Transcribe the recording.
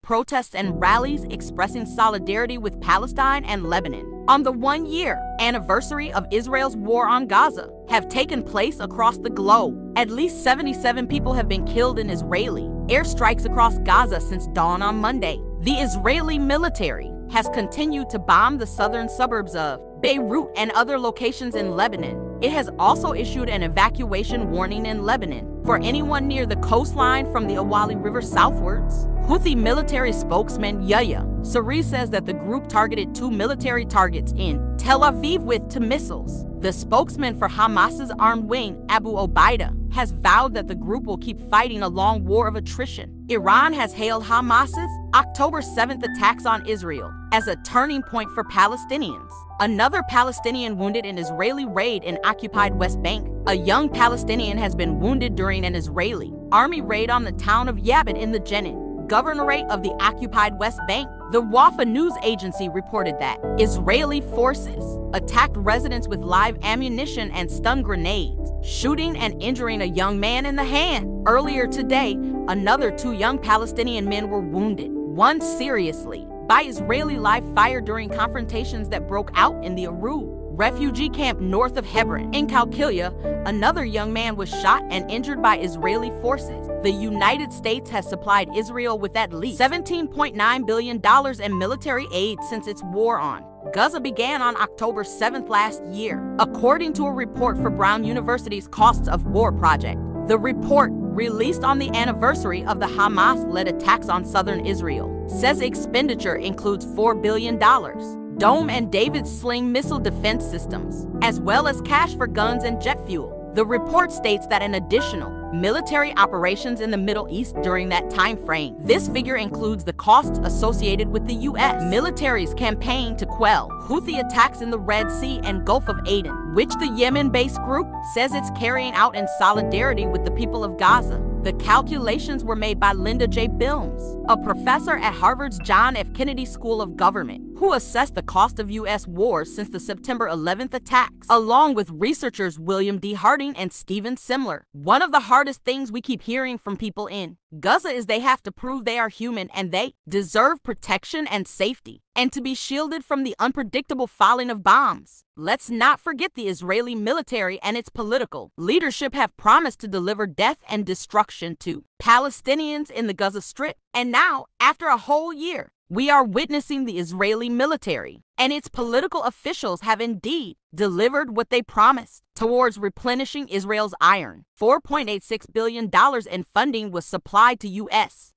protests and rallies expressing solidarity with Palestine and Lebanon on the one-year anniversary of Israel's war on Gaza have taken place across the globe. At least 77 people have been killed in Israeli airstrikes across Gaza since dawn on Monday. The Israeli military has continued to bomb the southern suburbs of Beirut and other locations in Lebanon. It has also issued an evacuation warning in Lebanon for anyone near the coastline from the Awali River southwards. Houthi military spokesman Yahya Saree says that the group targeted 2 military targets in Tel Aviv with 2 missiles. The spokesman for Hamas's armed wing, Abu Obaida, has vowed that the group will keep fighting a long war of attrition. Iran has hailed Hamas's October 7th attacks on Israel as a turning point for Palestinians. Another Palestinian wounded in Israeli raid in occupied West Bank. A young Palestinian has been wounded during an Israeli army raid on the town of Yabad in the Jenin governorate of the occupied West Bank. The Wafa news agency reported that Israeli forces attacked residents with live ammunition and stun grenades, shooting and injuring a young man in the hand. Earlier today, another 2 young Palestinian men were wounded, one seriously, by Israeli live fire during confrontations that broke out in the Aru refugee camp north of Hebron. In Kalkilia, another young man was shot and injured by Israeli forces. The United States has supplied Israel with at least $17.9 billion in military aid since its war on Gaza began on October 7th last year, according to a report for Brown University's Costs of War project. The report, released on the anniversary of the Hamas-led attacks on southern Israel, says expenditure includes $4 billion. Dome and David Sling missile defense systems, as well as cash for guns and jet fuel. The report states that an additional military operations in the Middle East during that time frame. This figure includes the costs associated with the U.S. military's campaign to quell Houthi attacks in the Red Sea and Gulf of Aden, which the Yemen-based group says it's carrying out in solidarity with the people of Gaza. The calculations were made by Linda J. Bilms, a professor at Harvard's John F. Kennedy School of Government, who assessed the cost of U.S. wars since the September 11th attacks, along with researchers William D. Harding and Stephen Simler. One of the hardest things we keep hearing from people in Gaza is they have to prove they are human and they deserve protection and safety, and to be shielded from the unpredictable falling of bombs. Let's not forget the Israeli military and its political leadership have promised to deliver death and destruction to Palestinians in the Gaza Strip. And now, after a whole year, we are witnessing the Israeli military and its political officials have indeed delivered what they promised towards replenishing Israel's iron. $4.86 billion in funding was supplied to U.S.